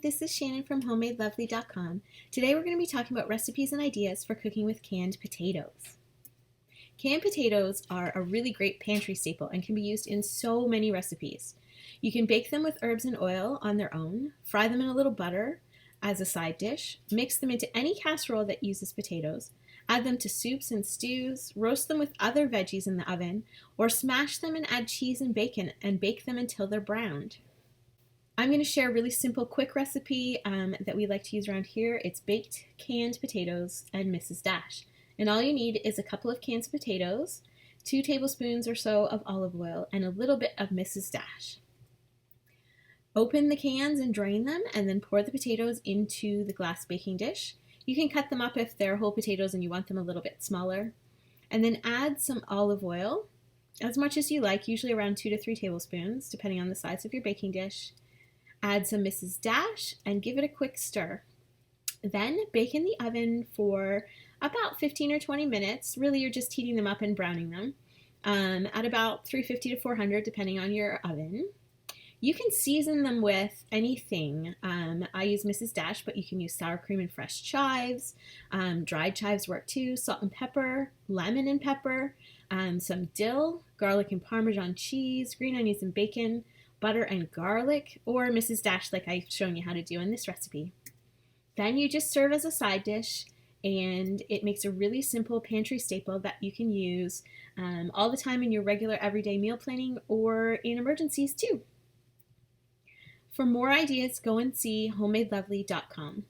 this is Shannon from homemadelovely.com. Today we're going to be talking about recipes and ideas for cooking with canned potatoes. Canned potatoes are a really great pantry staple and can be used in so many recipes. You can bake them with herbs and oil on their own, fry them in a little butter as a side dish, mix them into any casserole that uses potatoes, add them to soups and stews, roast them with other veggies in the oven, or smash them and add cheese and bacon and bake them until they're browned. I'm going to share a really simple, quick recipe that we like to use around here. It's baked canned potatoes and Mrs. Dash. And all you need is a couple of cans of potatoes, 2 tablespoons or so of olive oil, and a little bit of Mrs. Dash. Open the cans and drain them, and then pour the potatoes into the glass baking dish. You can cut them up if they're whole potatoes and you want them a little bit smaller. And then add some olive oil, as much as you like, usually around 2 to 3 tablespoons, depending on the size of your baking dish. Add some Mrs. Dash and give it a quick stir. Then bake in the oven for about 15 or 20 minutes. Really, you're just heating them up and browning them at about 350 to 400, depending on your oven. You can season them with anything. I use Mrs. Dash, but you can use sour cream and fresh chives. Dried chives work too. Salt and pepper, lemon and pepper, some dill, garlic and Parmesan cheese, green onions and bacon, butter and garlic, or Mrs. Dash like I've shown you how to do in this recipe. Then you just serve as a side dish, and it makes a really simple pantry staple that you can use all the time in your regular everyday meal planning or in emergencies too. For more ideas, go and see homemadelovely.com.